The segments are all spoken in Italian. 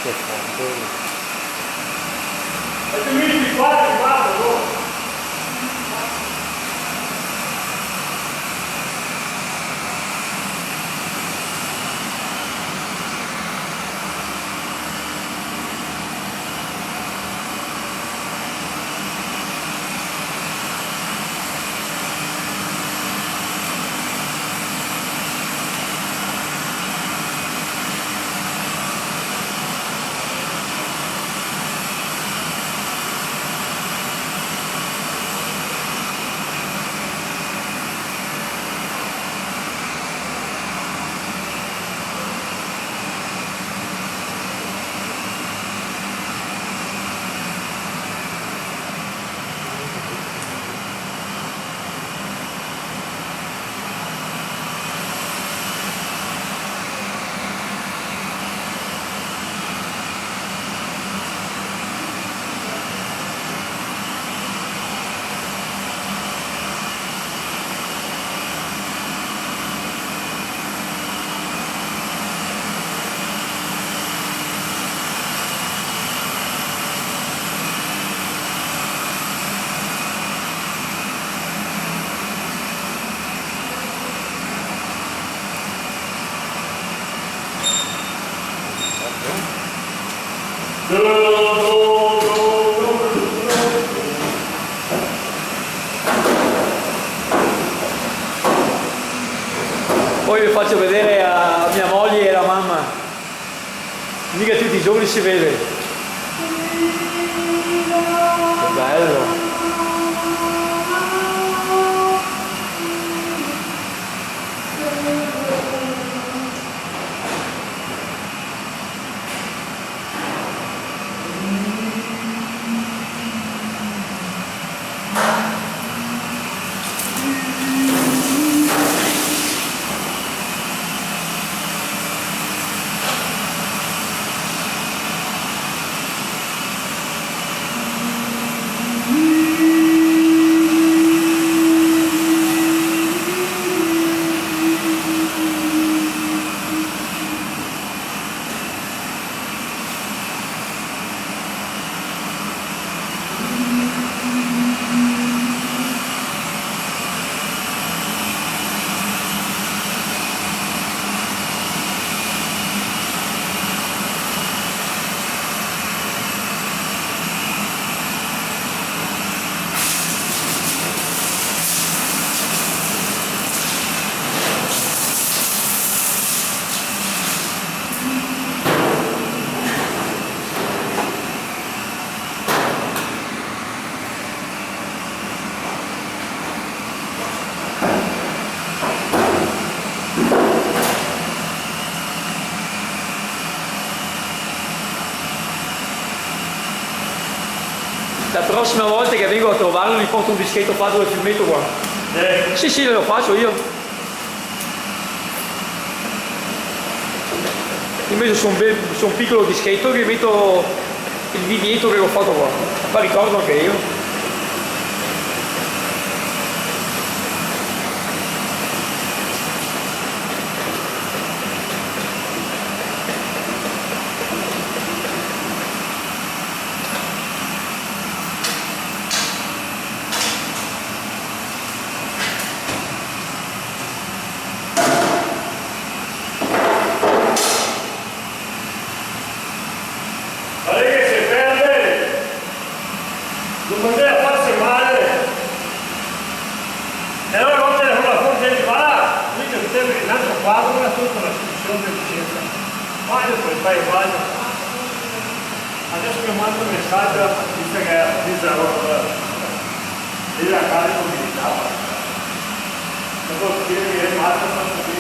Che forte. E tu mi dici qua, ti guardo, Poi vi faccio vedere a mia moglie e la mamma. Mica tutti i giorni si vede. Che bello. La prossima volta che vengo a trovarlo gli porto un dischetto fatto del filmetto qua. Sì, lo faccio io. Gli metto su un piccolo dischetto e gli metto il vignetto che l'ho fatto qua. Ma ricordo anche io. Adesso mi mando un messaggio visto che avvisa la carica militare. Dopo che mi rimasta fatto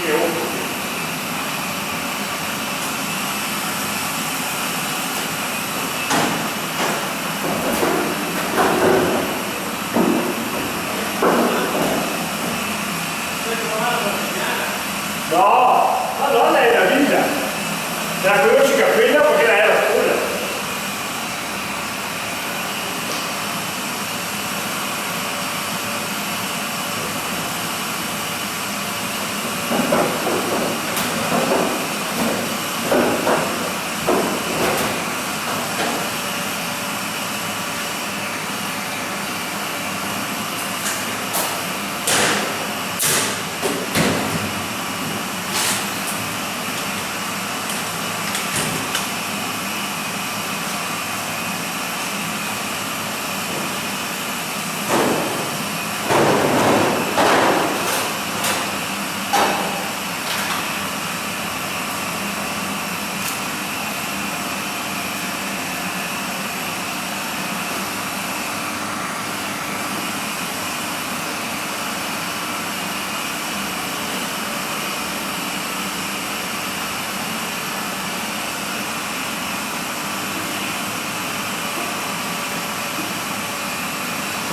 io. No, ma no, lei è la vita. La conosci capella perché lei è la scuola.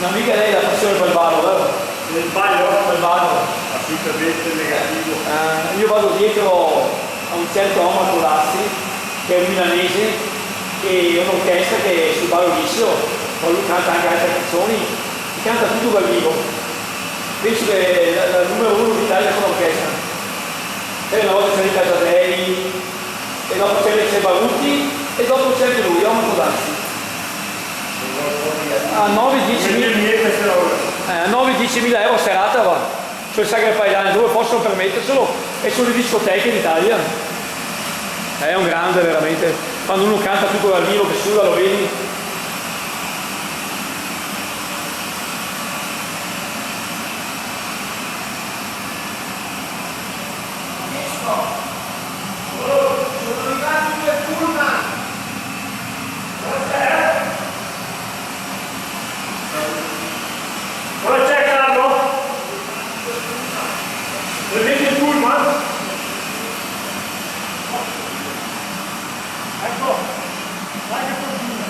Un'amica lei la passione per il ballo, vero? Nel sbaglio? Per il ballo. Assolutamente negativo. Io vado dietro a un certo Omar Corazzi, che è un milanese, che è un'orchestra che sul ballo liscio, poi lui canta anche altre canzoni, si canta tutto dal vivo. Penso che è la numero uno d'Italia con l'orchestra. E una volta c'è Rita Giadei, e dopo c'è Baruti, e dopo c'è anche lui, Omar Corazzi. A 9-10.000 euro a serata va, cioè Sagra Pailani, dove possono permetterselo e sono le discoteche in Italia. È un grande veramente, quando uno canta tutto dal vivo che suda lo vedi. Sono arrivati 2 pullman. Dove c'è Carlo? Vedete il pullman? Ecco, vai che continua.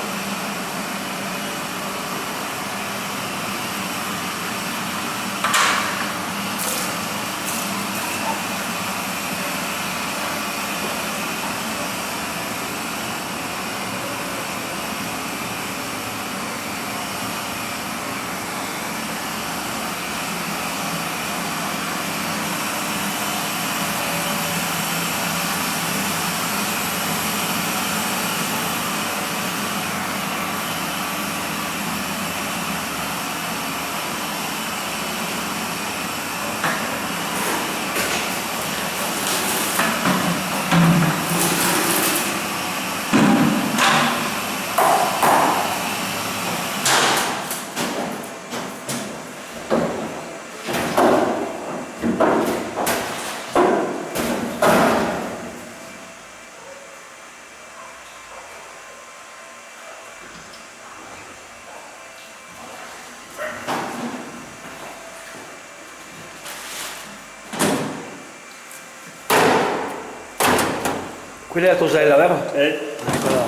Quella è la Tosella, vero? Eccola.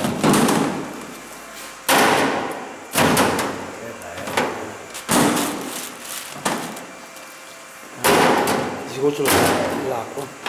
Si goccia l'acqua.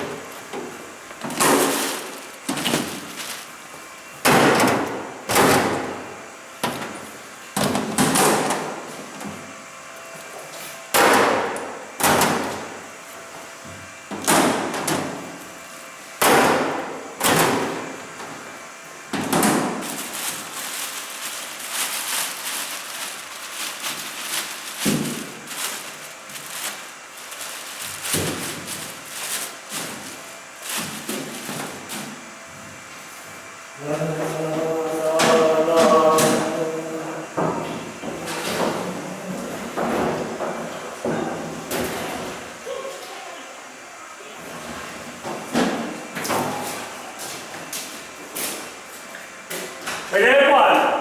Vedete qua?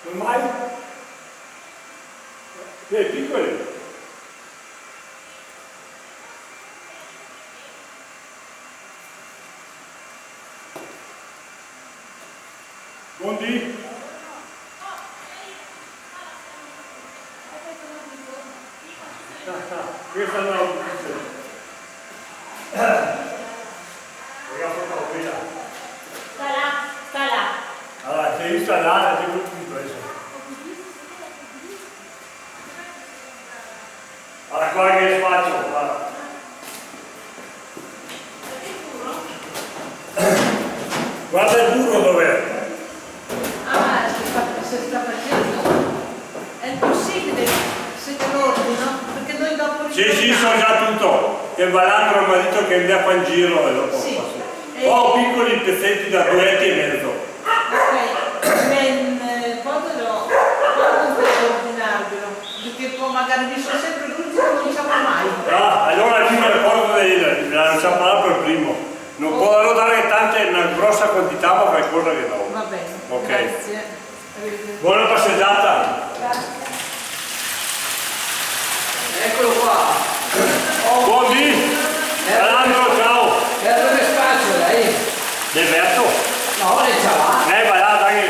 Ormai? Piccoli. Buondì? Questa non è una posizione. Sta là. Allora, se io sto là, ti butti in preso. Allora, qua che spazio, guarda. Guarda il burro dov'è. Ah, si sta facendo. È impossibile se te l'ordino, perché noi dopo... Sì, so già tutto. Che Valandro mi ha detto che andiamo in giro e dopo Sì. passo. Ho piccoli pezzetti da 2 etti e mezzo. Ok, quando posso ordinarvelo? Perché poi magari mi sono sempre l'ultimo, non diciamo mai. Ah, allora io mi ricordo di lasciare parlare per primo. Non può dare tante, una grossa quantità, ma qualcosa che no. Va bene, Ok. grazie. Buona passeggiata. Grazie. Eccolo qua. Buondì. Valandro, ciao. Era dove spazio lei? Deverto. No, lei ce l'ha. Va là, dai.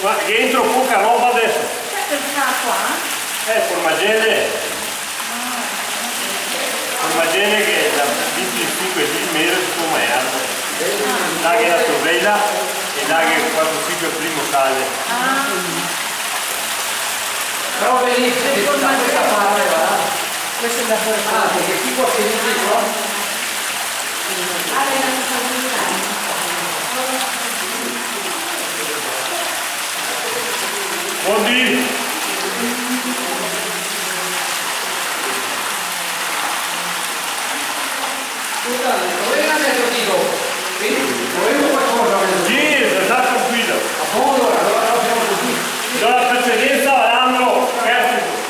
Qua perché entro poca roba adesso. Per qua? Formagene. Formagene che da 25 di mese come hanno. Da che la sorvella e da che quando si il primo sale. Però vedi, da questa parte va. Questo è da fuori. Perché qui qua si dice qua. Buondì! Scusate, dove adesso dico? Volevo qualcosa? Sì, sta tranquillo. A fondo, allora siamo così. Do la precedenza all'anno terzo.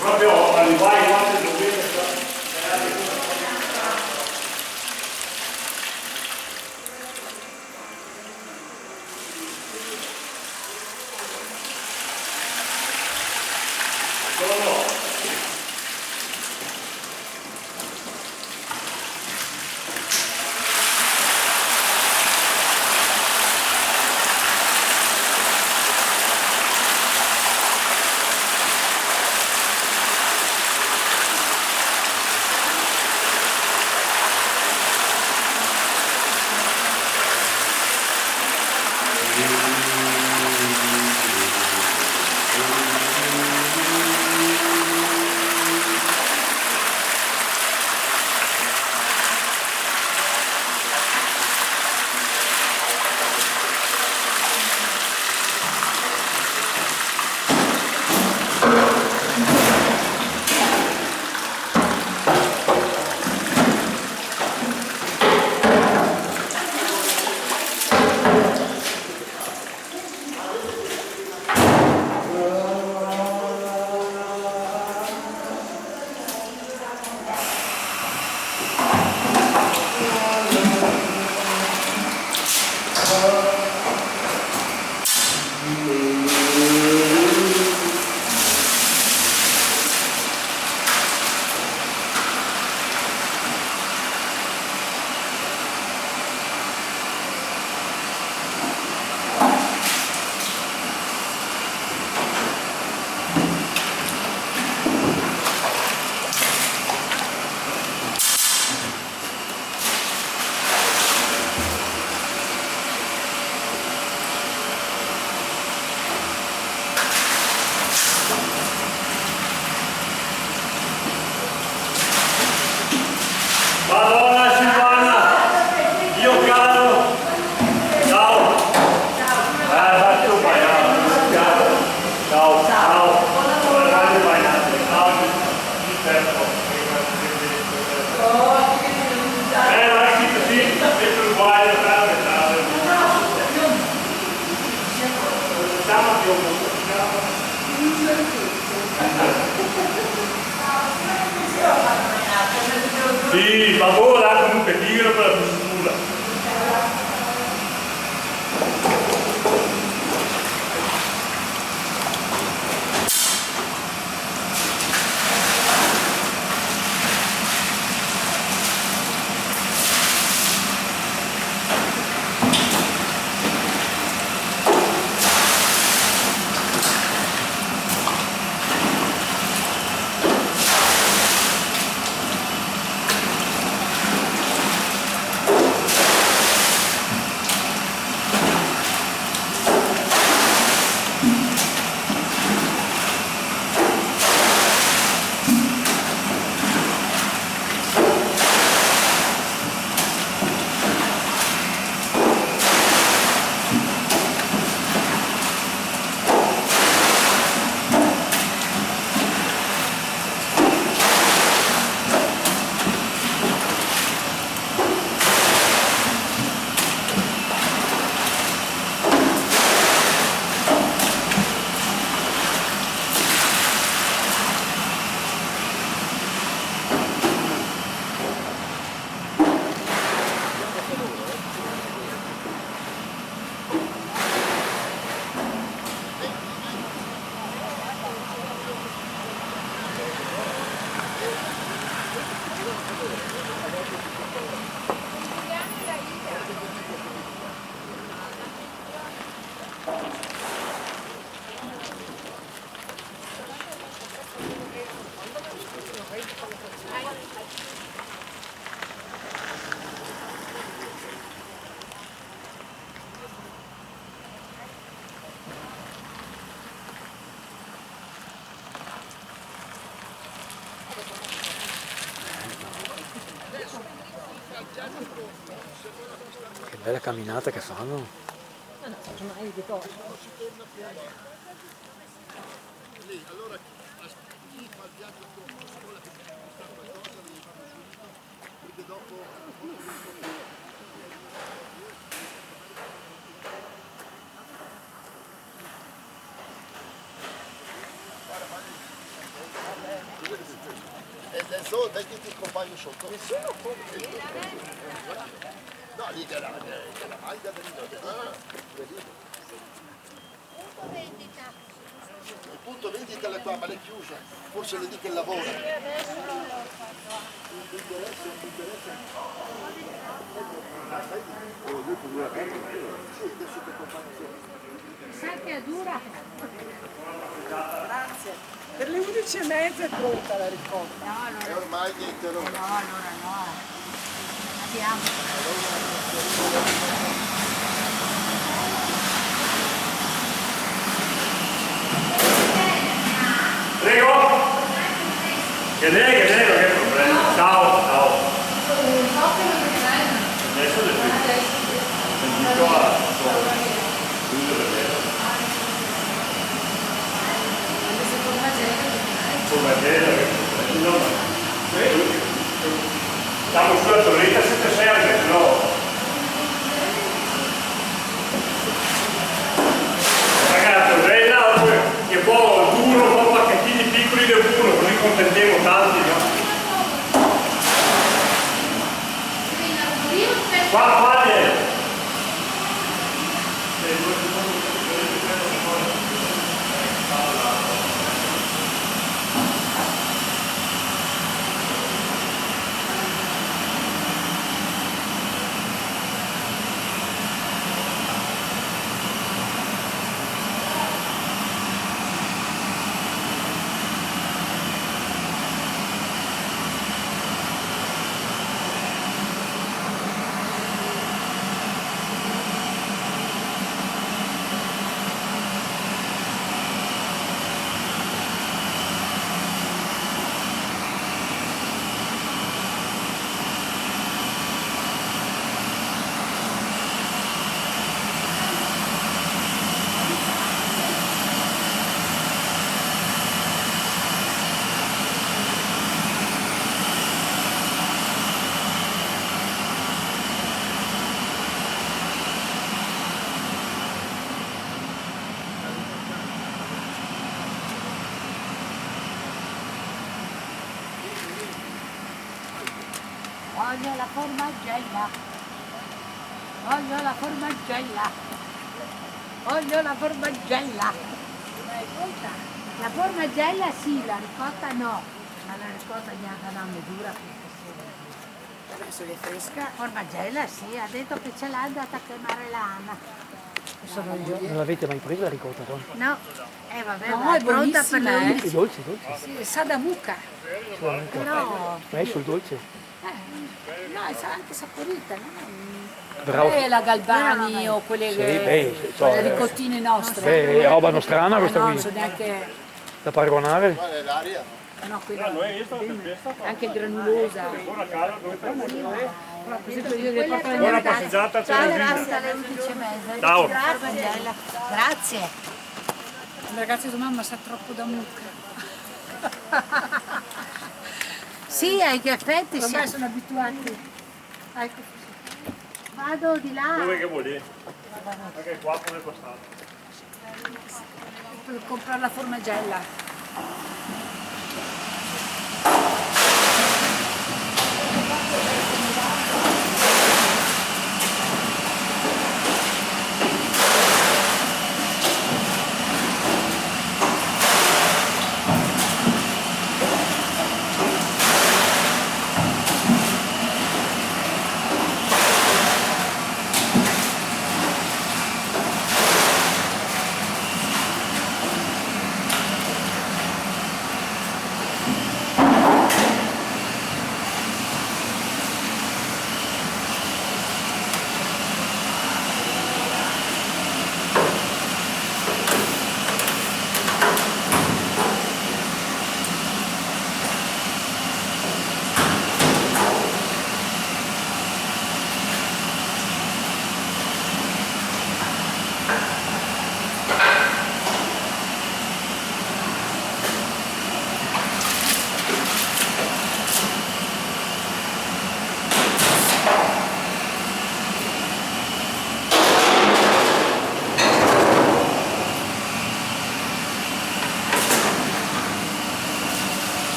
Proprio arrivai quando dovete Madonna Silvana, io caro, ciao, faccio un bagnato, ciao, ciao, guardate bagnate, ciao, di tempo, non è scritto sì, dentro il guaio, siamo più sì, ma ora comunque tigre per la struttura. Bella camminata che fanno. No, ormai di cosa. Adesso dai che ti compagno sotto. Nessuno può. No, lì c'è la maglia il punto vendita è qua, ma l'è chiusa. Forse le dico che lavora. Sa che è dura? Grazie. Per le 11:30 è pronta la ricotta. No, allora E ormai niente, no. no, allora no. Andiamo. Prego? Che lei, non è problema. Ciao, ciao. Adesso le dico a siamo sulla torretta 76 anche, no? Ragazzi, torretta che poi duro, un po' pacchettini piccoli del puro, così contentiamo tanti, no? Qua viene! Voglio la formaggella. Voglio la formaggella. Voglio la formaggella. La formaggella sì, la ricotta no. Ma la ricotta bianca no, mi dura Adesso è fresca. La formaggella sì, ha detto che ce l'ha andata a chiamare la Anna. Sono io. Non l'avete mai presa la ricotta, no? No, vabbè, No, ma è pronta per buonissima, le È dolce, dolce. Sì, sa da mucca. Però Ma è sul dolce. no, è anche saporita, no? Bravo. La Galbani o quelle, Sì, beh, quelle ricottine nostre. Beh, è roba nostrana questa no, qui. non so neanche. Da paragonare. Qual è l'aria? No, quella anche granulosa. Buona casa, dove Per esempio io le porto alla Buona mia ragazza. passeggiata, Ciao, ciao. grazie alle 11:30. Ciao. Grazie. Grazie. Le ragazze dicono mamma sa troppo da mucca. Sì, ai che effetti Ormai sì. sono abituati. Ecco. Vado di là. Dove che vuoi? Anche qua come è costato? Per comprare la formaggella.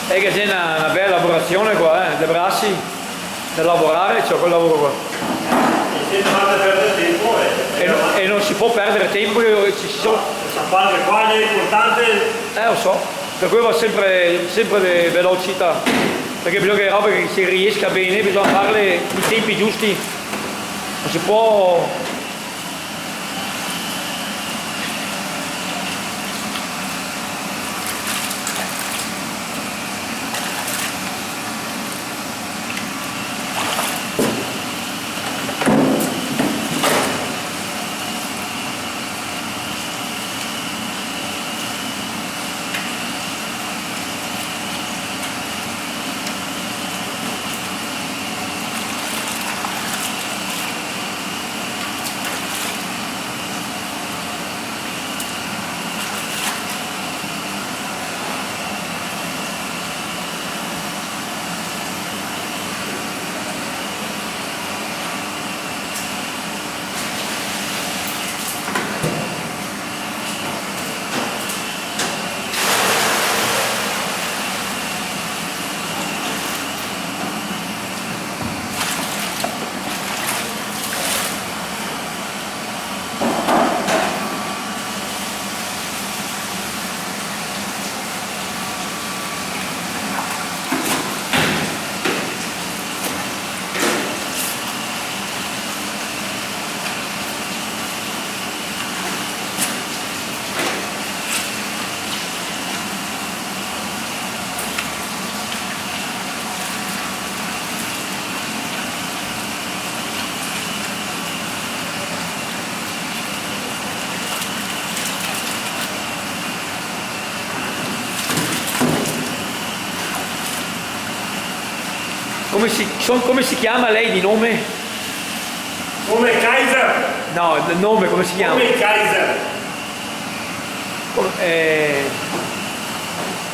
è che c'è una bella lavorazione qua, dei bracci, da lavorare, c'è quel lavoro qua. E se fate perdere tempo E non si può perdere tempo, ci sono... questa parte qua è importante. Lo so, per cui va sempre velocità, perché bisogna che roba che si riesca bene, bisogna farle i tempi giusti, non si può... Come si chiama lei di nome? Come Kaiser. No, il nome come si chiama? Come Kaiser.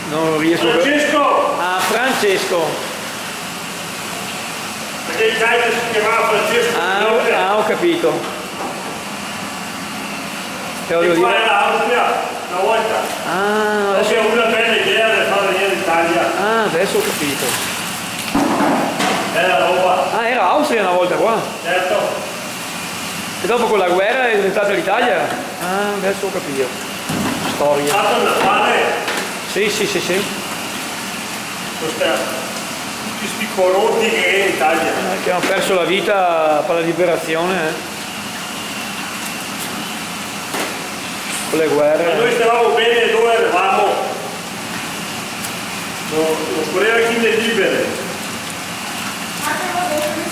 Non riesco a... Francesco. Ah, Francesco. Perché il Kaiser si chiamava Francesco. Ho capito. Te lo E devo qua dire. era Austria una volta. Adesso... Avevo una bella idea di far venire in Italia. adesso ho capito. Bella roba. Era Austria una volta qua. Certo. E dopo con la guerra è diventata l'Italia. Adesso ho capito. Storia. Fatto il Natale. Sì. Tutti sti corrotti che è in Italia. Che hanno perso la vita per la liberazione. Con le guerre. Noi stavamo bene dove eravamo. Non correva chi ne libere.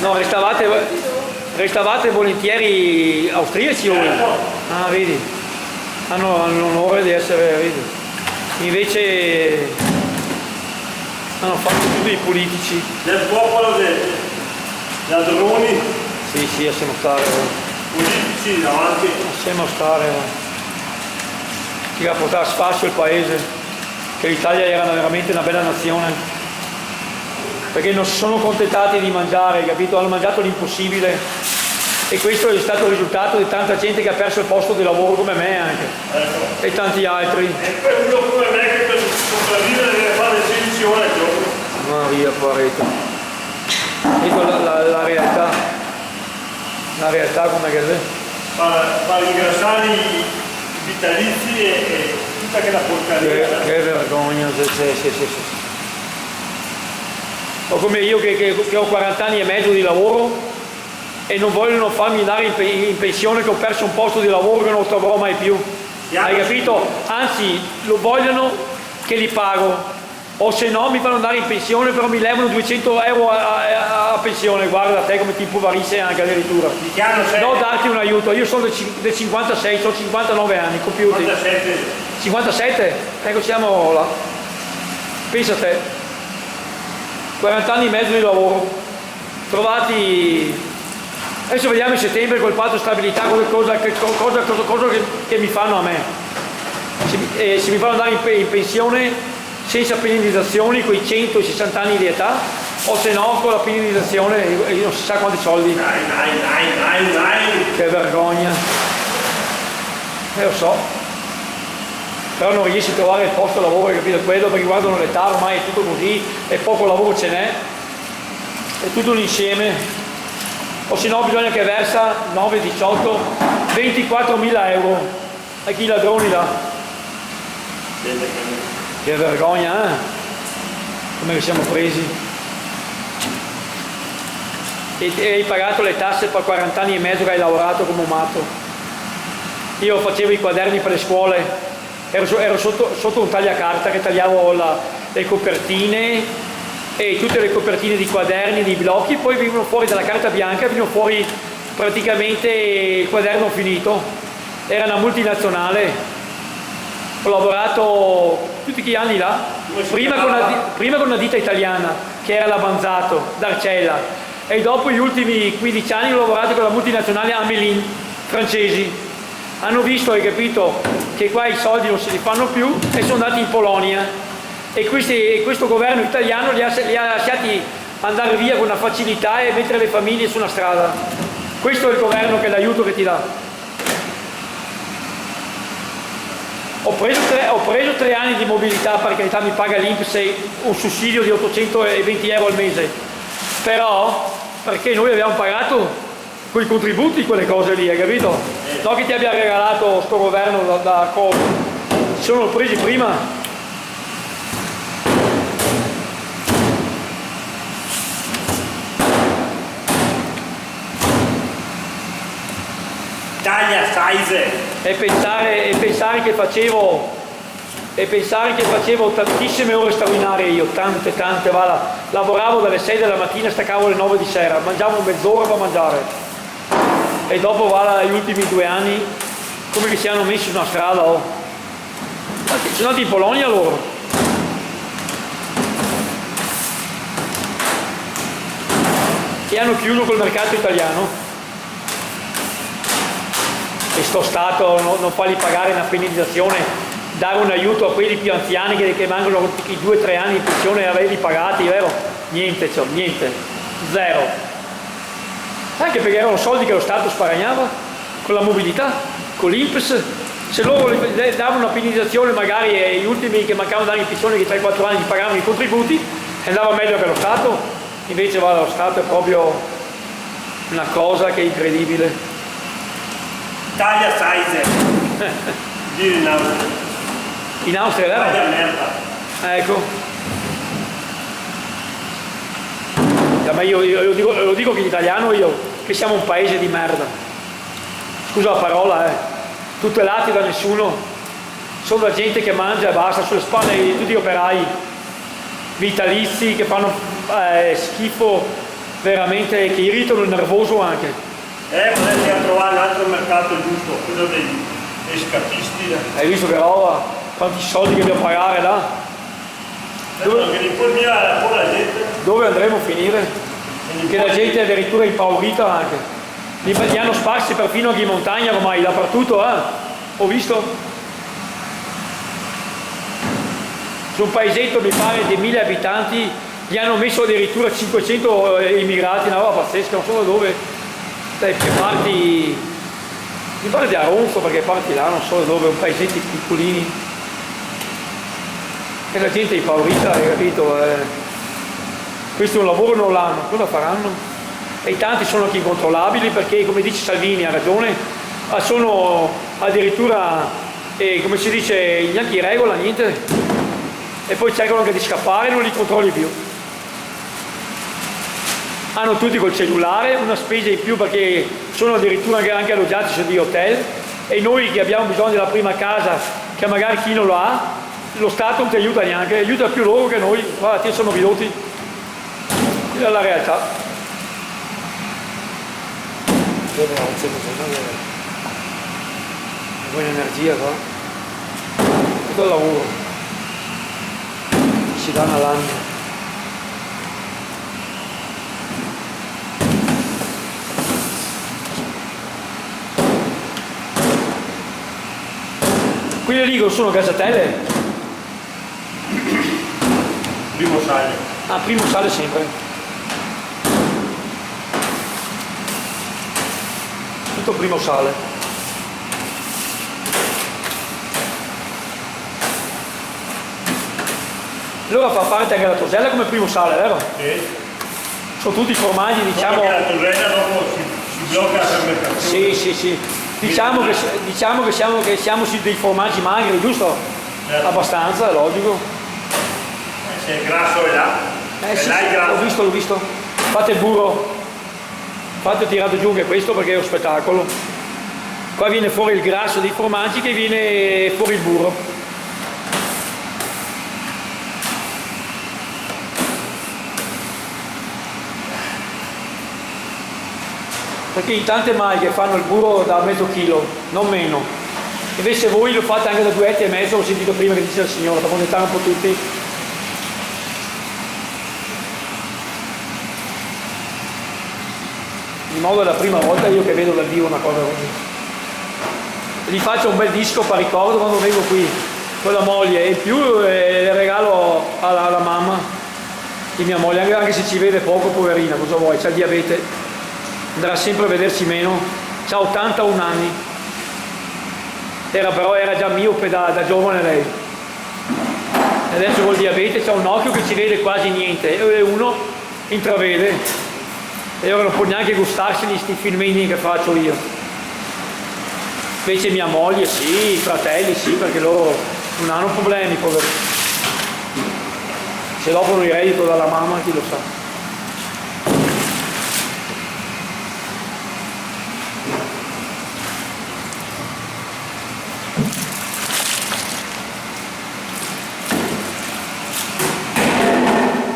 No, restavate volentieri austriaci voi? Vedi, hanno l'onore di essere, vedi. Invece hanno fatto tutti i politici. Del popolo dei ladroni, Sì, lasciamo stare. politici davanti. Lasciamo stare. Chi va a portare a sfascio il paese, che l'Italia era veramente una bella nazione. Perché non si sono contentati di mangiare, capito? Hanno mangiato l'impossibile e questo è stato il risultato di tanta gente che ha perso il posto di lavoro come me anche e tanti altri. E poi uno come me che per sopravvivere deve fare 16 ore al giorno. Ma via, poveretto. Ecco la realtà come che è. Fare ingrassare i vitalizi e tutta quella porcaria. Che vergogna, sì. O come io che ho 40 anni e mezzo di lavoro e non vogliono farmi andare in pensione che ho perso un posto di lavoro che non lo troverò mai più. Hai capito? Anzi, lo vogliono che li pago. O se no mi fanno andare in pensione però mi levano 200 euro a pensione. Guarda te come ti impoverisce anche addirittura. Di che anno sei? No, darti un aiuto. Io sono del 56, ho 59 anni compiuti. 57. 57? Ecco, siamo là. Pensa a te. 40 anni e mezzo di lavoro, trovati, adesso vediamo in settembre col patto di stabilità cosa che mi fanno a me, se mi fanno andare in pensione senza penalizzazioni, quei 160 anni di età, o se no con la penalizzazione non si sa quanti soldi. Dai. Che vergogna, lo so. però non riesci a trovare il posto lavoro, hai capito? Quello perché guardano l'età, ormai è tutto così e poco lavoro ce n'è, è tutto un insieme, o se no bisogna che versa 9, 18, 24.000 euro a chi ladroni là. Che vergogna, come che siamo presi. E hai pagato le tasse per 40 anni e mezzo che hai lavorato come un matto. Io facevo i quaderni per le scuole, ero sotto un tagliacarta che tagliavo le copertine e tutte le copertine di quaderni, di blocchi, poi venivano fuori dalla carta bianca, venivano fuori praticamente il quaderno finito. Era una multinazionale, ho lavorato tutti gli anni là, prima con una ditta italiana che era la Banzato d'Arcella e dopo gli ultimi 15 anni ho lavorato con la multinazionale Amelin, francesi. Hanno visto e capito che qua i soldi non se li fanno più e sono andati in Polonia e questo governo italiano li ha lasciati andare via con una facilità e mettere le famiglie sulla strada. Questo è il governo che è l'aiuto che ti dà. Ho preso 3 anni di mobilità, per carità mi paga l'INPS un sussidio di 820 euro al mese, però perché noi abbiamo pagato con i contributi quelle cose lì, hai capito? No che ti abbia regalato sto governo da cosa, ci sono presi prima. Taglia size! E pensare che facevo tantissime ore straordinarie io, tante, lavoravo dalle 6 della mattina, staccavo alle 9 di sera, mangiavo mezz'ora per mangiare. E dopo gli ultimi 2 anni, come che si hanno messi sulla strada, oh. Sono andati in Polonia loro. E hanno chiuso col mercato italiano. E sto Stato non fargli pagare una penalizzazione, dare un aiuto a quelli più anziani che mancano i 2 o 3 anni in pensione e averli pagati, vero? Niente, zero. Anche perché erano soldi che lo Stato sparagnava con la mobilità, con l'INPS. Se loro davano una penalizzazione magari e gli ultimi che mancavano dare in pensione che 3-4 anni pagavano i contributi, andava meglio che lo Stato. Invece lo Stato è proprio una cosa che è incredibile. Taglia size! Dire in Austria. In Austria, vero? Taglia merda! Ecco. Ma io lo dico che l'italiano che siamo un paese di merda. Scusa la parola, tutelati da nessuno. Sono da gente che mangia e basta, sulle spalle di tutti gli operai vitalizi che fanno schifo veramente, che irritano il nervoso anche. Potete trovare un altro mercato giusto, quello dei scafisti. Hai visto che roba? Quanti soldi che dobbiamo pagare là? Dove andremo a finire? Che la gente è addirittura impaurita anche. Li hanno sparsi perfino anche in montagna ormai, dappertutto, ho visto. Su un paesetto mi pare di 1000 abitanti gli hanno messo addirittura 500 immigrati, una roba pazzesca, non so da dove. Dai, mi pare di Aronzo, perché parti là, non so da dove, un paesetti piccolini. E la gente è impaurita, hai capito? Questo è un lavoro, non l'hanno, cosa faranno? E tanti sono anche incontrollabili perché, come dice Salvini, ha ragione, sono addirittura, come si dice, neanche in regola, niente. E poi cercano anche di scappare e non li controlli più. Hanno tutti col cellulare, una spesa in più perché sono addirittura anche alloggiati su di hotel e noi che abbiamo bisogno della prima casa, che magari chi non lo ha, lo Stato non ti aiuta neanche, aiuta più loro che noi, guarda, ti sono ridotti. Quella è la realtà. Buona energia qua. Tutto il lavoro. Si danno all'anno. Quelle lì non sono gasatelle? Primo sale. Primo sale sempre. Tutto primo sale. Allora fa parte anche la tosella come primo sale, vero? Sì. Sono tutti formaggi, diciamo. Perché la tosella dopo si blocca la fermentazione. Sì. Diciamo che siamo su dei formaggi magri, giusto? Certo. Abbastanza, è logico. Se il grasso è là, Sì, là il grasso. l'ho visto. Fate il burro. Fate, ho tirato giù anche questo perché è uno spettacolo. Qua viene fuori il grasso dei formaggi che viene fuori il burro. Perché in tante maglie fanno il burro da mezzo chilo, non meno. Invece voi lo fate anche da 2,5 etti, ho sentito prima che dice la signora, per accontentare un po' tutti. Di modo è la prima volta io che vedo dal vivo una cosa così. Gli faccio un bel disco per ricordo quando vengo qui con la moglie e in più le regalo alla mamma di mia moglie, anche se ci vede poco, poverina, cosa vuoi, c'ha il diabete, andrà sempre a vederci meno, c'ha 81 anni, però era già miope da giovane lei, e adesso col diabete c'ha un occhio che ci vede quasi niente e uno intravede. E ora non può neanche gustarsi sti filmini che faccio io. Invece mia moglie sì, i fratelli sì, perché loro non hanno problemi, poveri. Se offrono il reddito dalla mamma, chi lo sa.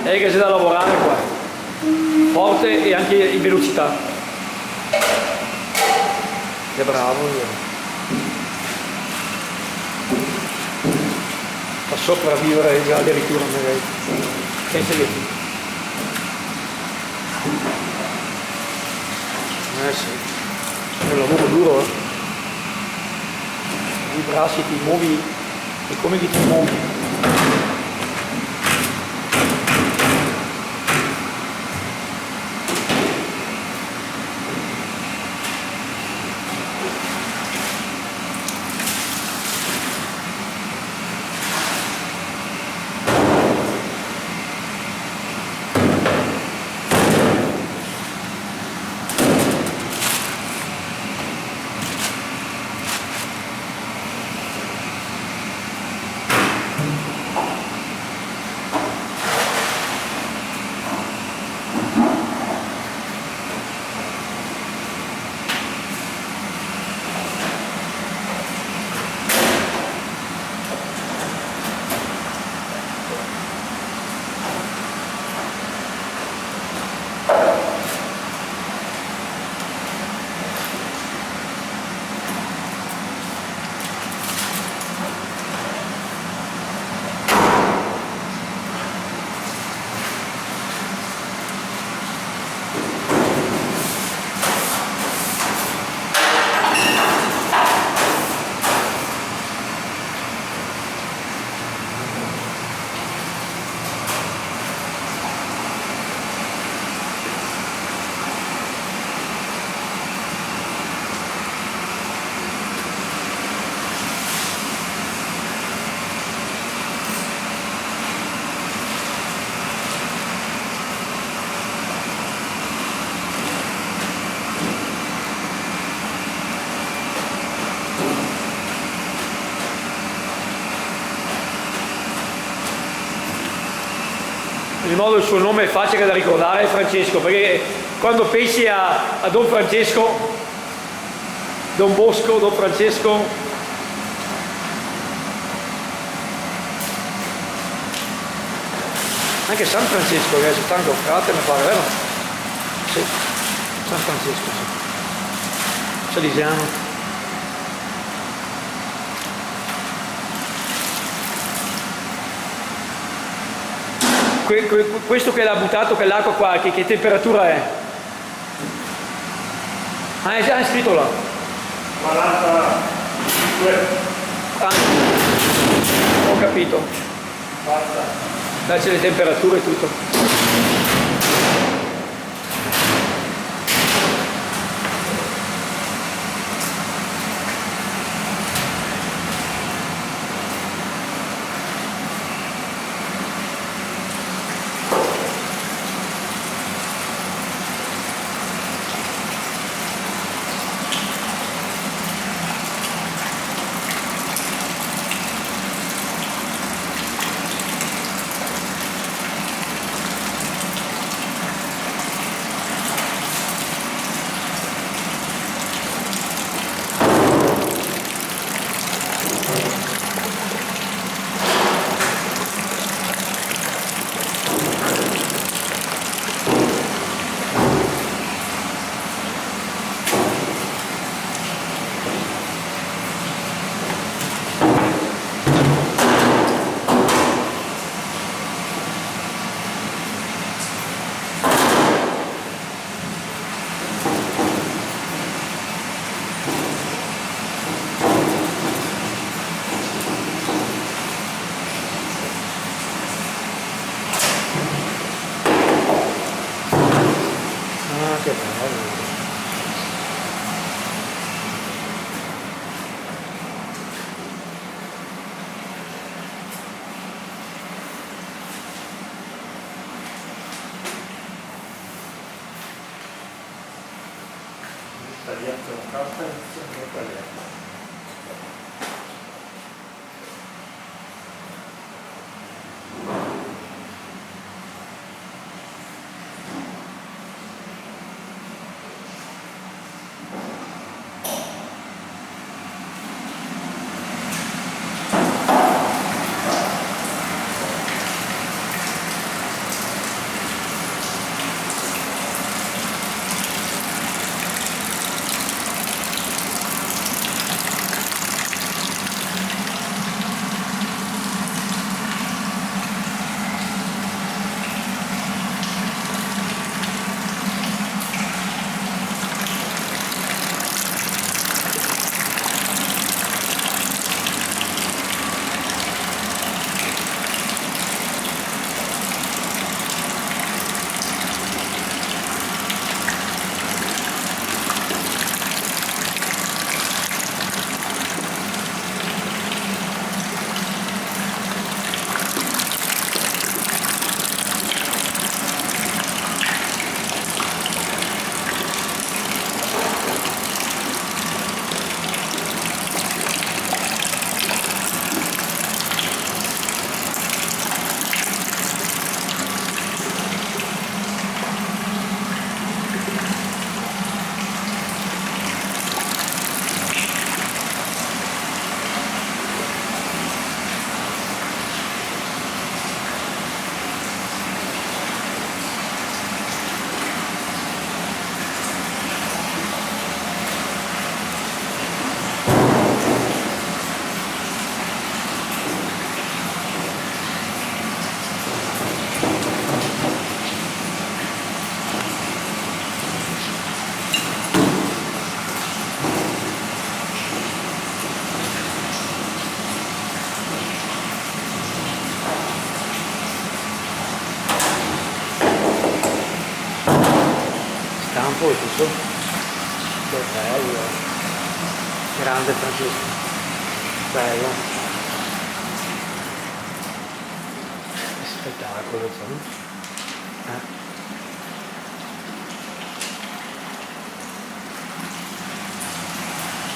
Che c'è da lavorare qua. Forte e anche in velocità. Che bravo io. Fa sopravvivere già addirittura magari. Pensa che sì, è un lavoro duro, I bracci ti muovi e come ti muovi. Di modo il suo nome è facile da ricordare, Francesco, perché quando pensi a Don Francesco, Don Bosco, Don Francesco, anche San Francesco, che è soltanto un frate, mi pare, vero? Sì, San Francesco, sì. Salesiano. Questo che l'ha buttato, che l'acqua qua, che temperatura è? Ah, è già scritto là. 45. Ah, ho capito. Basta. Là c'è le temperature e tutto. sbagliato la carta e sempre quella. Stampo e tutto. Che bello. Grande Francesco. Bello. Spettacolo, insomma.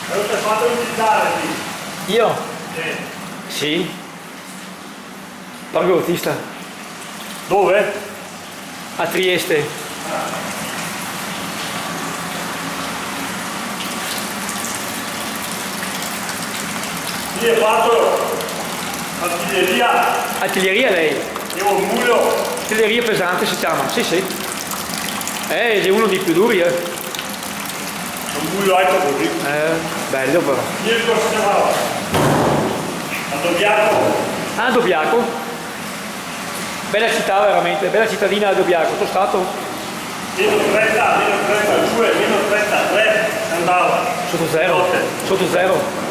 Cosa ti hai fatto visitare lì? Io? Sì. Sì. Parco Bautista. Dove? A Trieste. Lì hai fatto artiglieria Artiglieria lei? e un mulo. Artiglieria pesante si chiama, sì sì. È uno dei più duri, Un mulo alto così. Bello però. Lì cosa si chiamava? A Dobbiaco. Ah, Dobbiaco. Bella città veramente, bella cittadina Dobbiaco, sono stato Meno 30, meno 32, meno 33 andava. sotto zero. Notte. Sotto zero.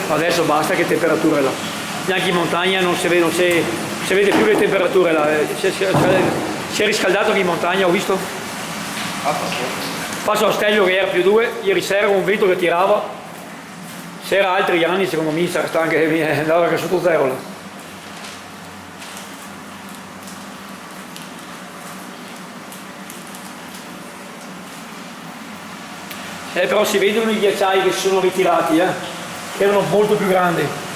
Adesso basta che temperature là. Neanche in montagna non si vede più le temperature là. Si è riscaldato che in montagna, ho visto. Passo a Stelvio che era più 2, ieri sera con un vento che tirava. Se era altri anni secondo me sarà stato anche andava anche sotto zero là. Però si vedono i ghiacciai che si sono ritirati, erano molto più grandi.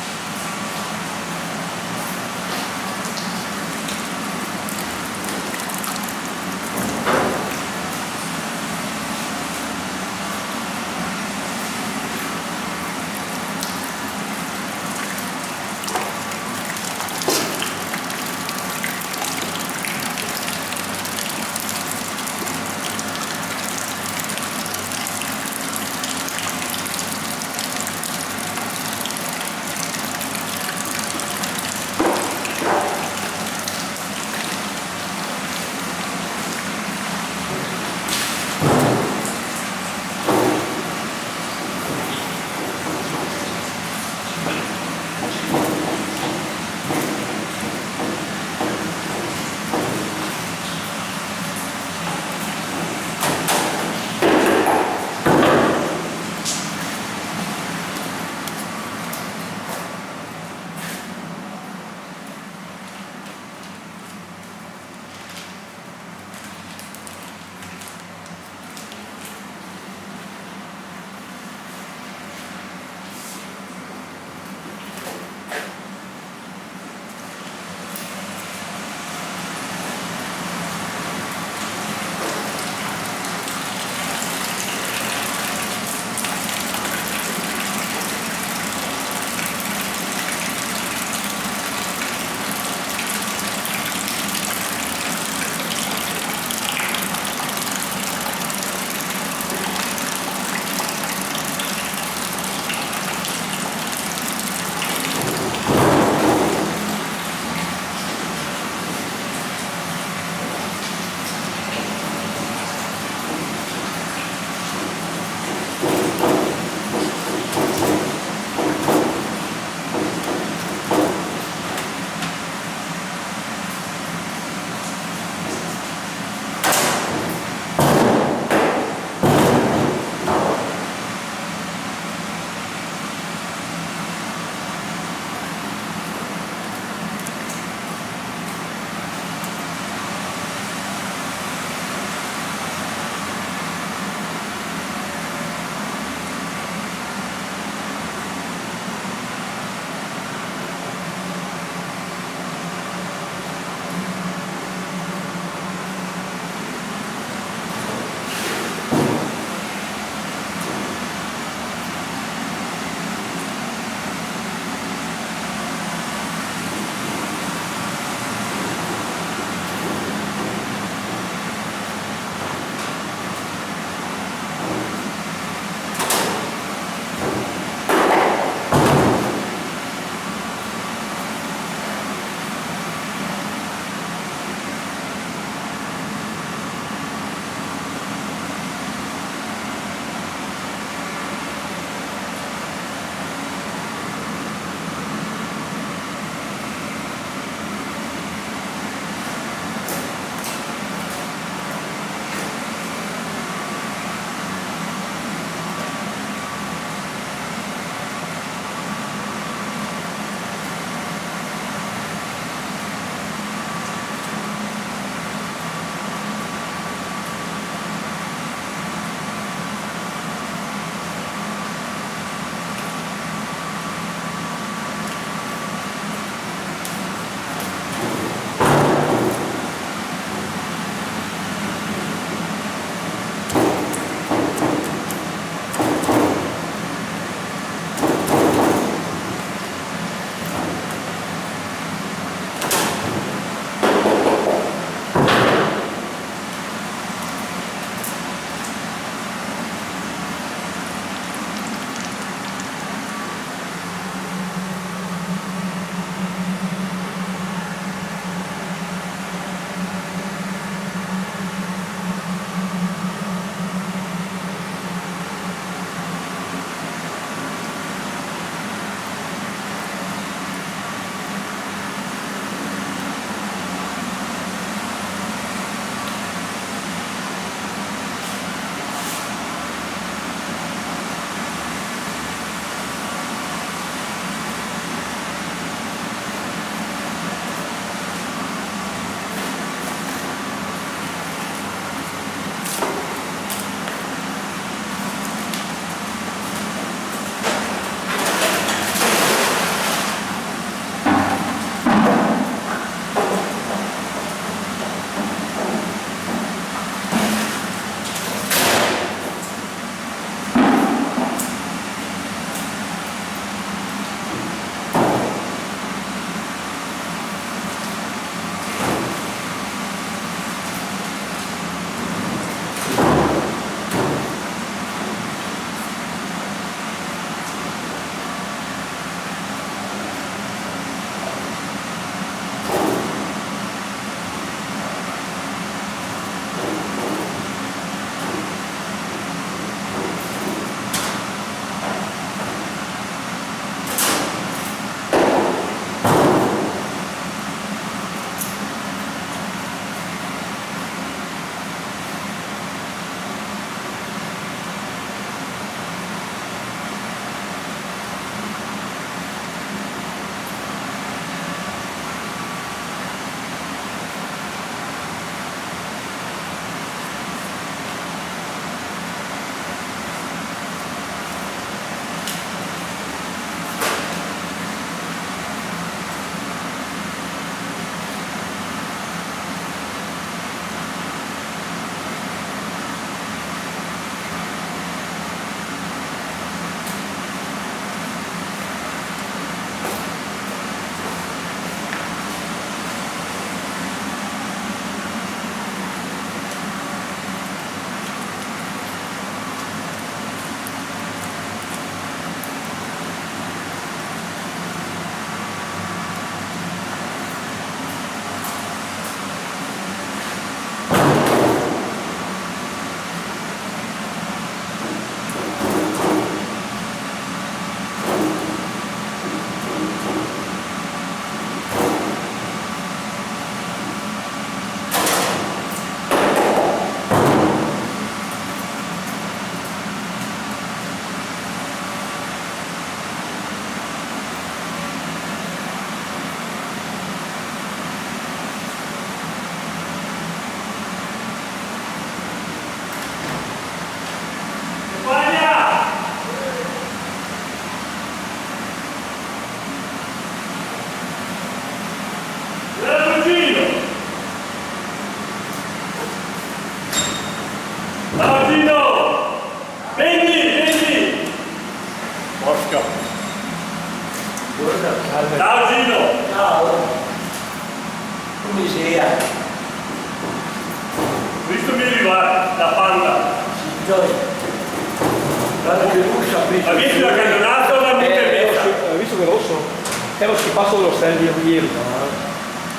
ero schifato dello Stelvio ieri.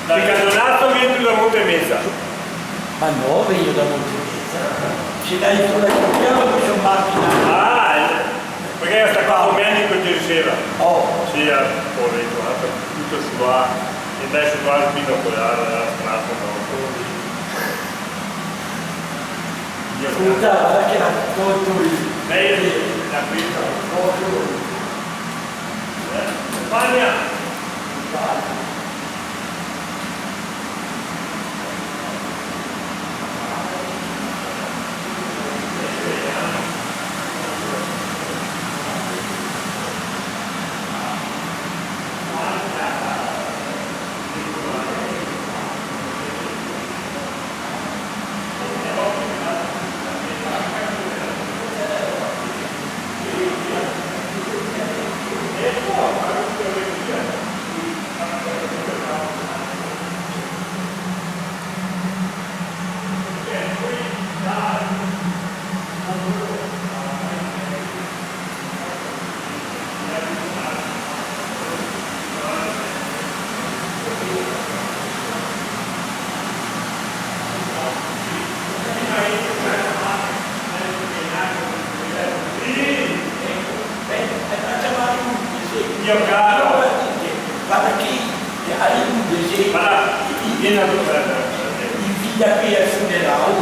Dal Cadonato vieni da Monte Mezza. Ma no, vengo da Montemezza. Se dai sulla chiama poi sono macchina. Perché sta qua con me che ti diceva. Oh, Sì, ho detto, tutto su qua, e dai su qua il binocolare, la strada, no. scusa, guarda che la tolto lì. Lei la quinta. Spagna! Io caro, Guarda qui, hai un disegno. guarda, vieni a toccare. In via qui al funerale,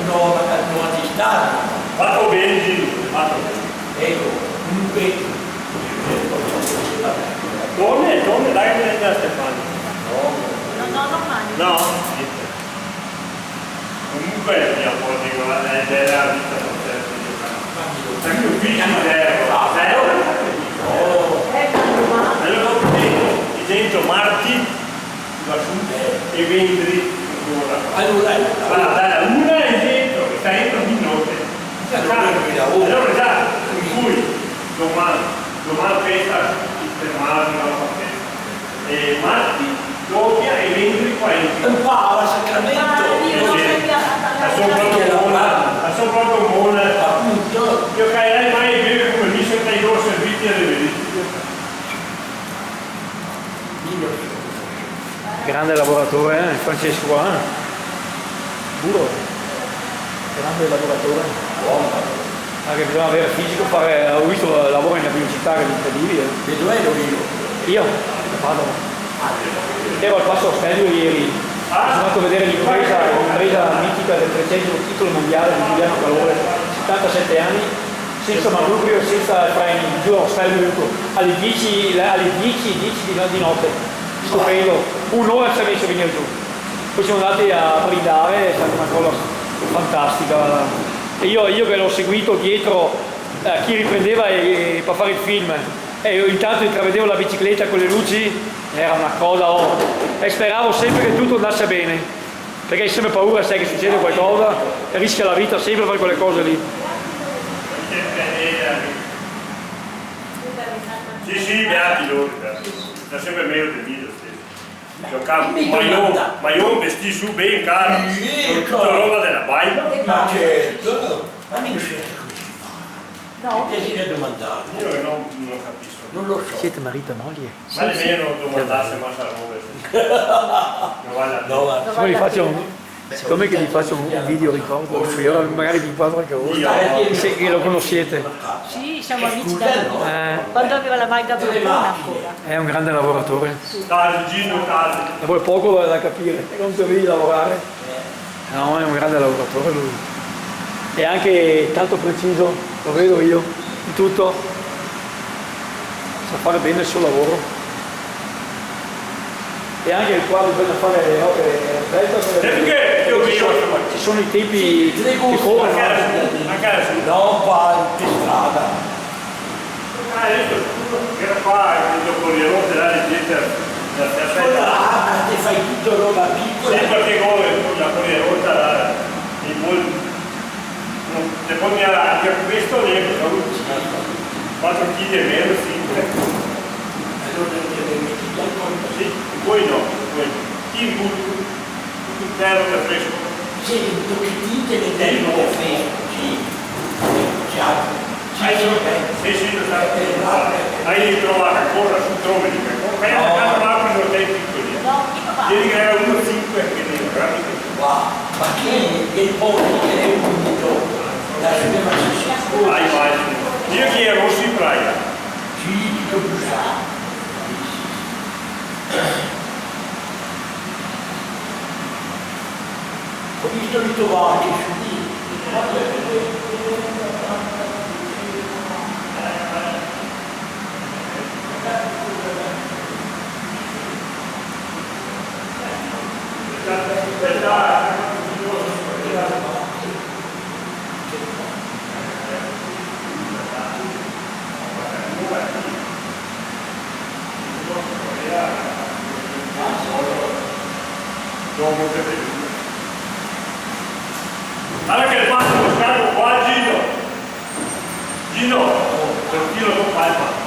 no, a distare. Fatto bene, fatto bene. Ecco, comunque, Torne, dai che viene da Stefano. No, domani. No? Comunque mi apporti con la della vita non serve di giocare. Anche un figlio di zero. Allora i dentro marti va su e vendri ancora. Guarda, una è dentro, che sta dentro di notte. Allora già, in cui domani festa, per marti non fa festa. E marti doppia e vendri 40. un po' a Sacramento. Sono proprio buona. Appunto, Io cairei mai a bere come mi sento i loro servizi alle verifiche. Grande lavoratore, Francesco qua. Duro. Grande lavoratore. Anche bisogna avere fisico, ho visto lavoro in pubblicità che è incredibile. e dov'è io? Io, a Padova. Ero al Passo Ostellio ieri, sono andato a vedere l'impresa mitica del 300 titolo mondiale di Giuliano Calore, 77 anni, senza manubrio, senza freni, giù a Ostellio alle 10 di notte. Stupendo, un'ora ci ha messo a venire giù. Poi siamo andati a brindare, è stata una cosa fantastica. E io che l'ho seguito dietro chi riprendeva per fare il film, e io intanto intravedevo la bicicletta con le luci, era una cosa, e speravo sempre che tutto andasse bene, perché hai sempre paura, sai che succede qualcosa, e rischia la vita sempre a fare quelle cose lì. Sì, beati loro, sta sempre meglio del video stesso. Ma io vestì su ben caro, con tutta roba della baila. Ma certo, ma mi scelgo così. No. Che si deve domandare? Io non capisco. Non lo so. Siete marito e moglie? Ma nemmeno domandasse ma sarà non vale la pena. Siccome che vi faccio un video ricordo, io magari vi parlo anche voi, se lo conoscete. Sì, siamo amici da quando aveva la Magda Bruna ancora. È un grande lavoratore. Gino, E poi poco da capire, non devi lavorare. No, è un grande lavoratore lui. E anche tanto preciso, lo vedo io, in tutto. Sa fare bene il suo lavoro. E anche il quadro bisogna fare le opere perché io ci sono i tempi che corrono. No, qua in strada. Era qua, dopo le rotte là, le gente Ma ti fai tutto roba piccola. sì, perché la rotta là, e poi te poni anche questo lì, 4 kg e meno, 5. Sì, poi no, in tutto intero da fresco. Sì, un pochettino te ne dai un fresco, sì. Sì, Sì, lo sta. hai trovato ancora su Troveri, ma è una casa ma sono dei piccoli. Ieri che era 1,5 che ne veramente. Wow, ma chi è il povero che è unito? La sua macchina. Ah, immagino. Io chi è Rossi Praia? Sì, lo sa. Ho visto di trovare su lì. Allora che il fatto lo scarico qua, Gino, per un tiro con palma.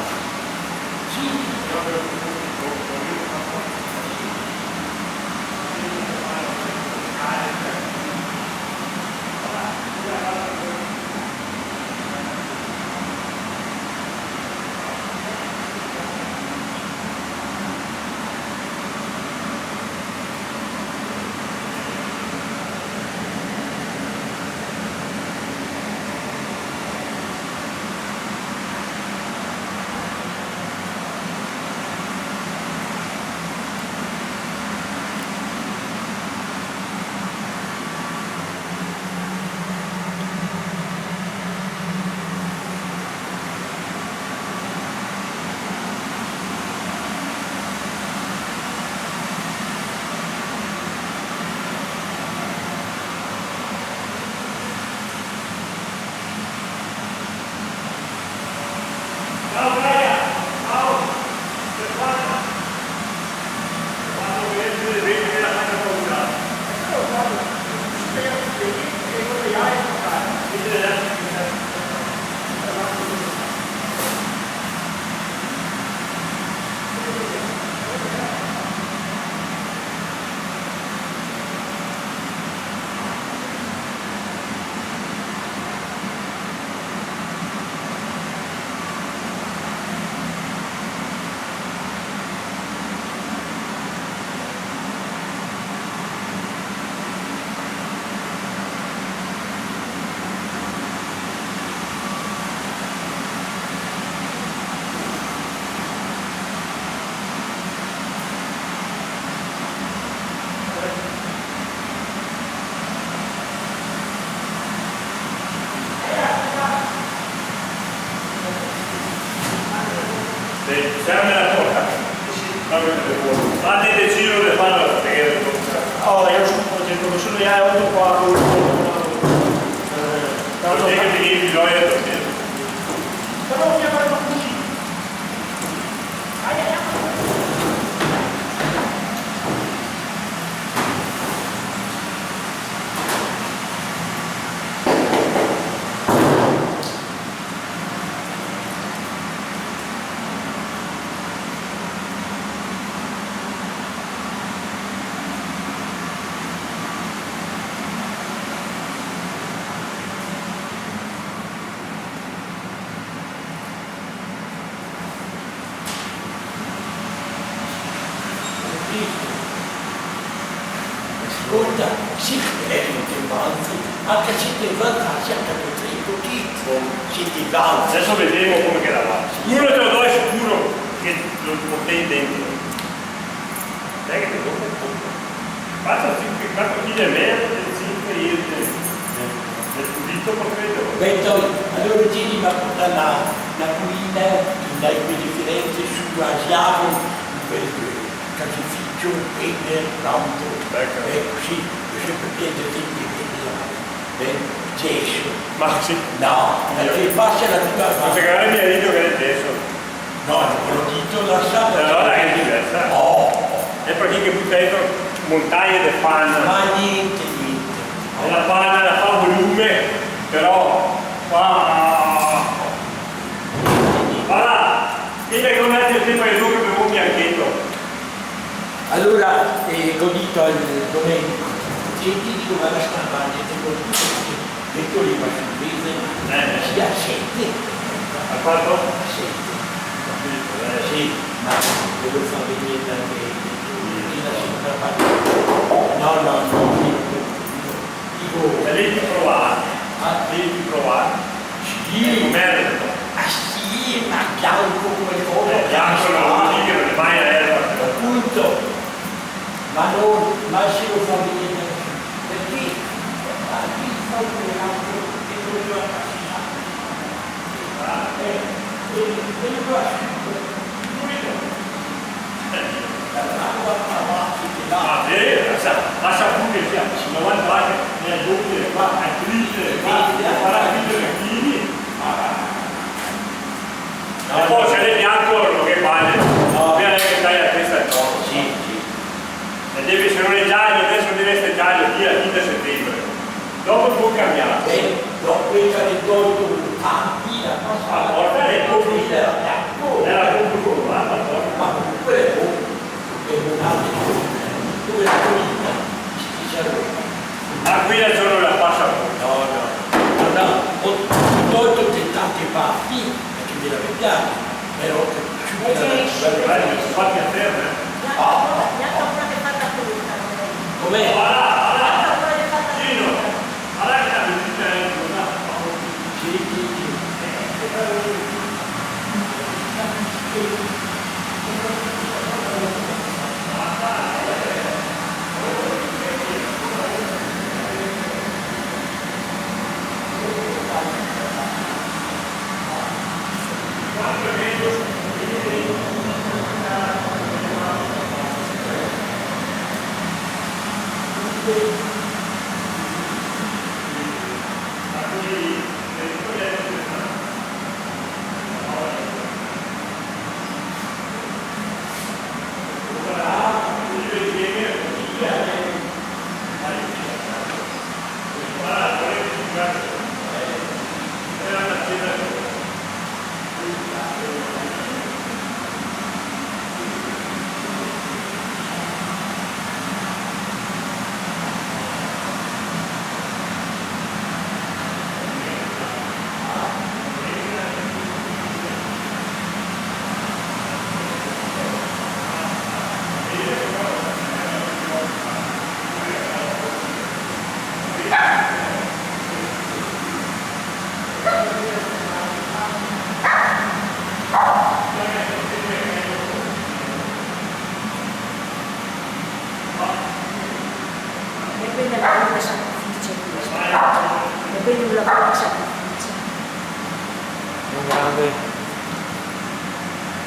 Ciao Gaia, ciao, per quando vedi la casa paura. Siamo nella porta. Fate deciso di fare la preghiera. Oh, io sto facendo solo io 8 qua. Non è che ti vieni gioia da te. Però mi ha fatto così. Ascolta, sì, è un avanti, anche se ti vantaggio anche per il tipo, si ti vanti. Adesso vedremo come che la va. Uno te lo do è sicuro che lo porti dentro. Dai che ti do un po'. Faccio 4 kg e mezzo, 5 io del pulito credo. Vedo, allora tieni ma porta la cuina in dai quei differenze su Asiago, in quel caseificio, e tanto. Così, io sempre chiedo tempi che gesso. Ma sì. No, perché passa la tua Ma secondo me mi ha detto che è gesso. no, l'ho detto lasciato. Allora è diversa. Oh, È perché che butta dentro montagne di panna. ma niente. E la panna la fa volume, però fa. Voilà! Dite che non è il tempo di luce per un bianchetto. Allora, godito al Domenico, ti dico che la stampagna ti godito che tu li vai a vedere, sia 7. A quanto? 7. Sì, ma devo far venire anche no, e lei ti provare, sì, merda. sì, ma bianco come cosa, Bianco non vuol dire che non è mai erba. appunto, ma se lo fa venire perché qui sta un altro che voleva lascia pure che si 90 anni nel doppio qua a crescere qua a fare a vivere chili e poi c'è il bianco che vale prima che stai a testa e troppo e deve, se non è giallo adesso deve essere giallo via a fine settembre dopo può cambiare dopo il calendolo la porta è era proprio colorata ma comunque è un altro dove la colina ma qui è solo la passa no, ho tolto tante parti perché me la vediamo però fatti a terra com'è? Gino guarda che la visita è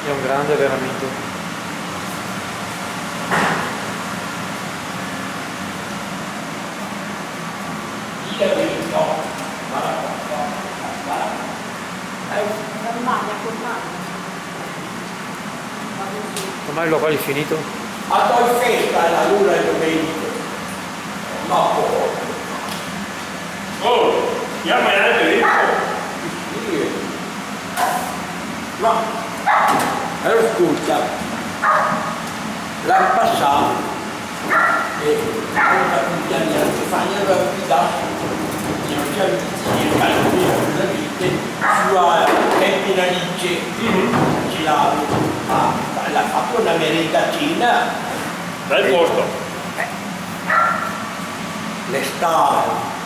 È un grande veramente. Ormai lo hai finito? A poi festa la luna e domenica ma poi oh chiama anche lì ma ascolta l'anno passato e che fanno la vita non c'è circa la vita sua Campina Lice ce l'ha fatto una merendatina bel posto l'estate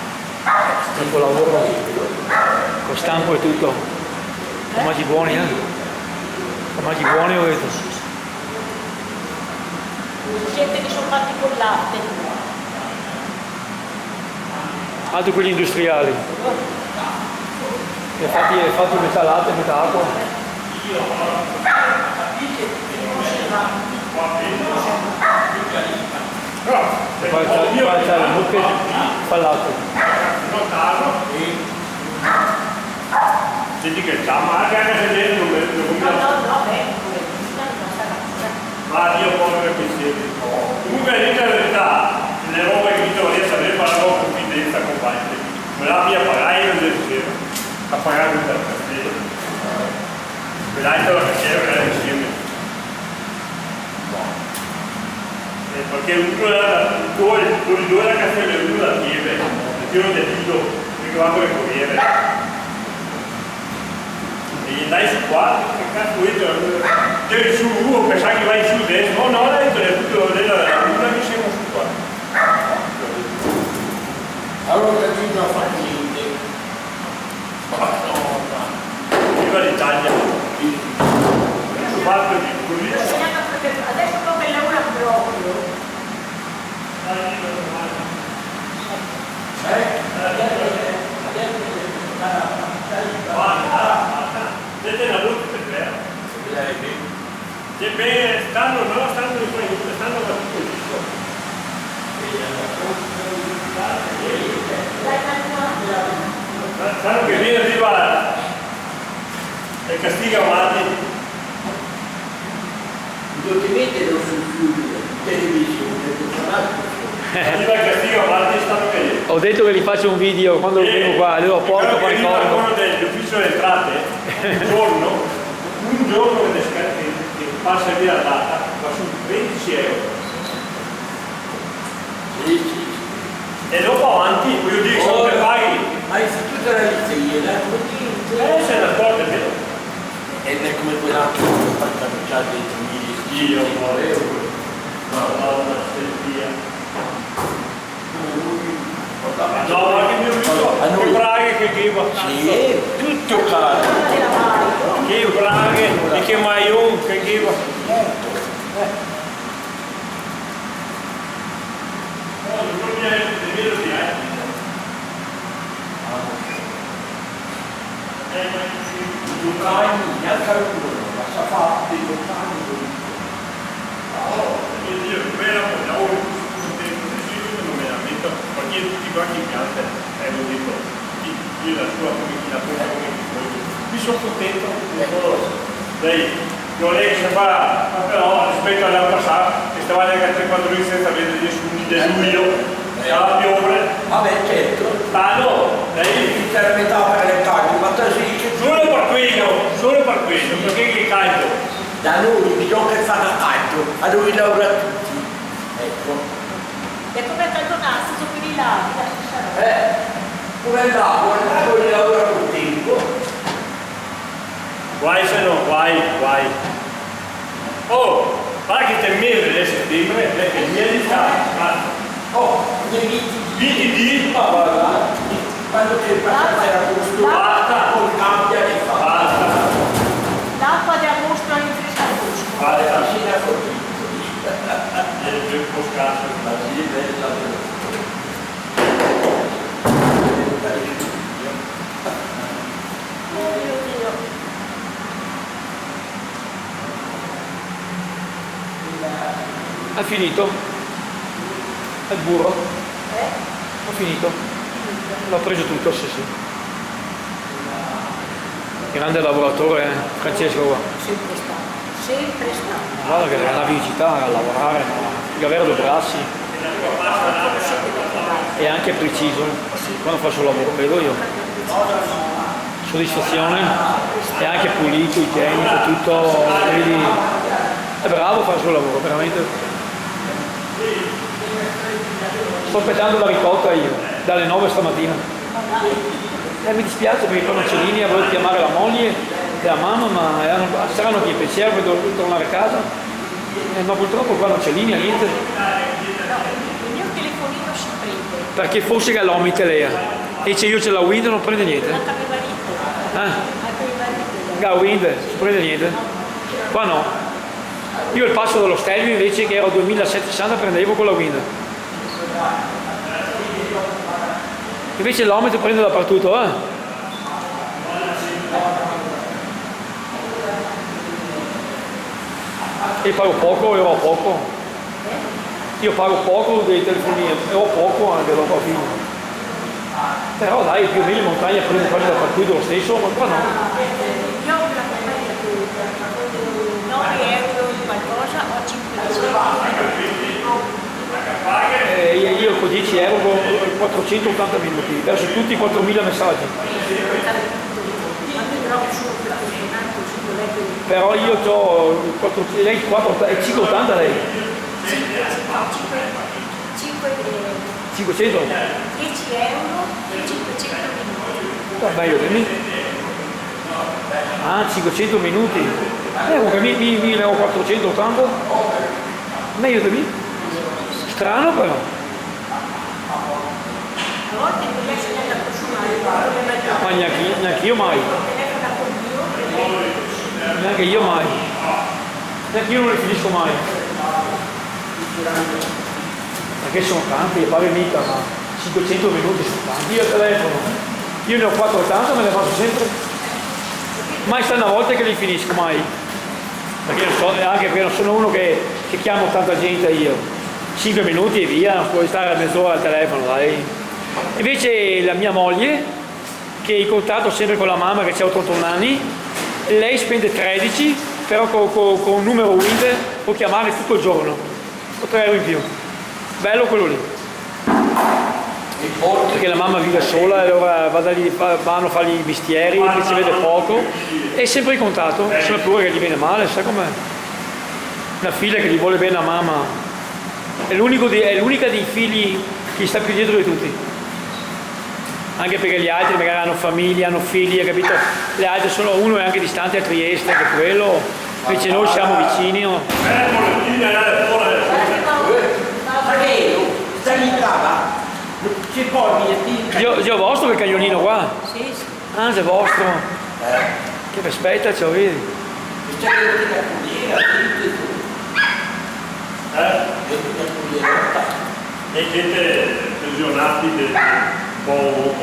Tempo lavoro con stampo e tutto. Formaggi buoni, Formaggi buoni ho detto. Gente che sono fatti con latte. Altri quelli industriali. E fatti metà latte e metà acqua. E poi c'è le mucche fa latte. senti che c'ha marca anche se dentro ma io poi per pensieri comunque a dire la verità le robe che io voglio sapere parlavo con confidenza con Valtteri me la mia pagare non diceva a pagare per te l'altro la faceva insieme perché uno era due era castello e uno da pieve e uno del Lido che va con il corriere E gli andai su qua, che cazzo io su uno, pensavo che vai su dentro, no, ho detto, è tutto della luna che siamo su qua. Allora continuo a fare niente. Viva l'Italia! Ho fatto di così. Adesso come lavora proprio. Siete una luce per te. Che bene, stanno di qua, stanno da tutto il sanno che viene arriva e castiga avanti. Non ti mettono sul film, televisione, Arriva e castiga avanti, stanno che Ho detto che gli faccio un video quando vengo qua, lo porto poi ricordo. Quello dell'ufficio delle entrate, un giorno che passa via la data, va su 20 euro. E dopo avanti, voglio dire, sono che paghi. Ma l'istituto della licea, Se ne accorge, è vero? ed è come quell'altro che fa già dentro Io volevo. Madonna, via. No, ma che mi ho visto che braghe che va. Sì, è tutto caro. Che braghe e che maion che va. Non mi è vero di Giocani, neanche alcuno, ma sa fare dei giocani. Io lavoro non me la metto, perché tutti quanti in pianta l'ho detto, io la sua come chi la prende come chi vuoi. Mi sono contento, lei, non lei che fa, però rispetto all'anno passato, che stava lì a 3-4 ore senza vedere nessuno di luglio, a piovere. Vabbè, certo. Ah no, lei... Ti serve metà per le carte, ma te sì che... Solo per quello, perché che caldo. Da noi bisogna che fa da caldo, a noi lavora tutti. Ecco. E come caldonasse su quelli là, Come l'acqua lavora col tempo. Guai se no, guai. Oh, guarda che il mese di settembre, perché il mese di sta. Oh, Di? ma guarda, quando c'è il passaggio era giusto, Basta. poi cambia e fa. Basta. l'acqua di agosto è fresca agosto. Basta. Sì, la fortuna. È un po' scarso. Ma sì, è bella. Hai finito? Il burro? Ho finito. L'ho preso tutto, sì. Grande lavoratore, Francesco qua. Sempre stato. Guarda che è una velocità a lavorare, il avere due bracci e anche preciso quando faccio il lavoro, vedo io. Soddisfazione, è anche pulito, igienico, tutto, vedi, è bravo a fare il suo lavoro, veramente. Sto aspettando la ricotta io, dalle 9 stamattina. Mi dispiace perché qua non c'è linea, volevo chiamare la moglie e la mamma, ma saranno che pensiero per dover tornare a casa. Ma purtroppo qua non c'è linea, niente. Il mio telefonino si prende. Perché fosse che l'omite lei. E se io ce la Wind non prende niente. Anche mio marito. Ah, Anche mio marito. la Wind non prende niente. Qua no. Io il passo dello Stelvio invece che ero 2760 prendevo con la Wind. Invece l'omite prende dappertutto, E pago poco e ho poco. Io pago poco dei telefonini e ho poco anche dopo a fine. Però dai, più o meno in montagna prendo quelli dappertutto lo stesso, ma qua no. Io ho una compagnia che 9 euro di qualcosa, ho 500. Io con 10 euro con 480 minuti, verso tutti 4.000 messaggi. Però io ho lei 580 lei? 500? 10 euro e 500 minuti. Va meglio di me. Ah, 500 minuti. Comunque 1480. Meglio di me. Strano però. A volte non riesce neanche a consumare, Ma neanche io mai. Neanche io mai. Neanche io non li finisco mai. Perché sono tanti, pare mica, ma 500 minuti sono tanti. Io telefono. Io ne ho 480, me ne faccio sempre. Mai sta una volta che li finisco, mai. Perché non so, anche perché non sono uno che chiamo tanta gente io. 5 minuti e via, non puoi stare mezz'ora al telefono, dai. Invece la mia moglie, che è in contatto sempre con la mamma che ha 81 anni, lei spende 13, però con un numero Wind può chiamare tutto il giorno, o 3 euro in più. Bello quello lì. Perché la mamma vive sola e allora vanno a fare i mestieri, che si vede poco, è sempre in contatto, sembra pure che gli viene male, sai com'è? Una figlia che gli vuole bene a mamma, è l'unica dei figli che sta più dietro di tutti. Anche perché gli altri magari hanno famiglia, hanno figli, capito? Le altre sono, uno è anche distante a Trieste, che quello, invece noi siamo vicini. No? Io vostro quel cagnolino qua? Sì, sì. Ah, è vostro. Che vi aspetta, ce lo vedi? E gente pensionati del poco,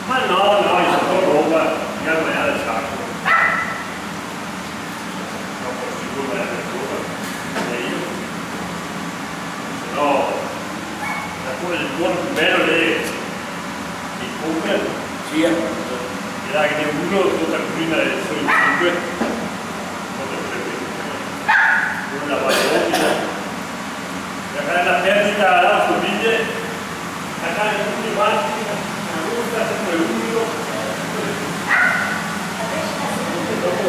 ma no, io sono roba, io non è al sacco. Non posso sicuramente e io. Se no, alcune del buono più bello lì, il poker. Sì, e là che ne uno, tutta la cucina del solo 5. La perdita della stoviglie, la carne di tutti quanti, la busta sempre l'unico, e dopo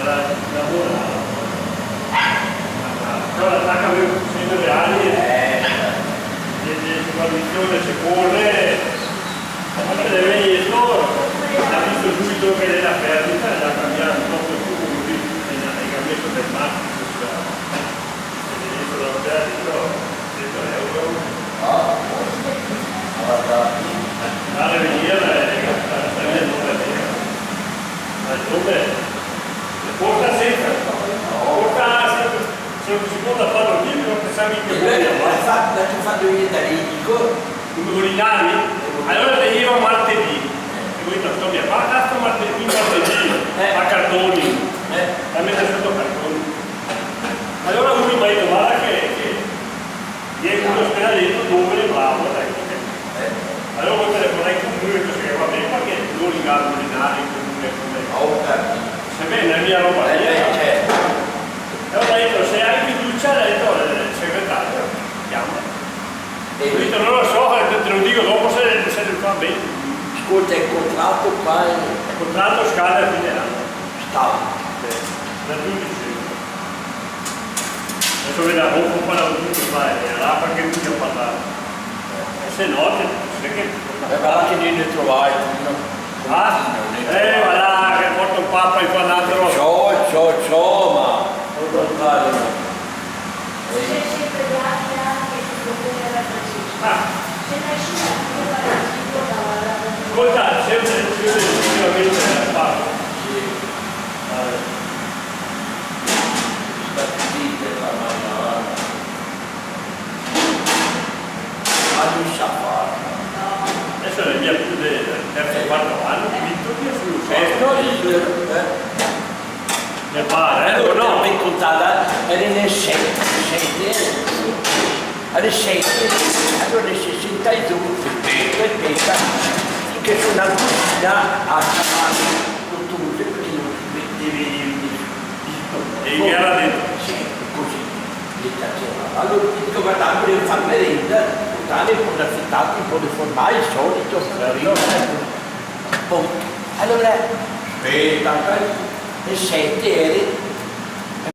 lavora, però l'attacca aveva sempre le ali e supervisione si corre, ma deve venire loro, ha visto subito che è la perdita e l'ha cambiato un po' più così, e ha cambiato del massimo. Dare venire porta sempre se non si può farlo lì non pensavi che l'ho fatto io da medico urinali allora veniva martedì e poi tanto mia papà martedì a cartoni a mettere sotto cartoni allora uno mi ha detto guarda che ieri uno spedalletto dove bravo allora vuoi telefonare in comune che va bene perché non rigardo urinali in comune se bene la mia roba certo. E ho detto se hai fiducia ha detto il segretario chiama e ho detto non lo so te lo dico dopo se ne fa bene ascolta il contratto qua il contratto scade a fine anno da giudice adesso vede a poco fa la giudice fare là perché non ti parlare e se no guarda che ne trovai guarda che porta un papa in qua un altro ciò ma non lontano ascolta sempre sicuramente la parte adesso è via più del terzo e quarto anno quinto via sul sesto mi pare no mi contava era nel 7 alle 7 allora nel 62 aspetta che sono andato a chiamare l'autobus perché non mettevi e che era dentro sì così allora dico guarda volevo fare merenda totale con affettato un po' di formaggi il solito allora aspetta nel 7 eri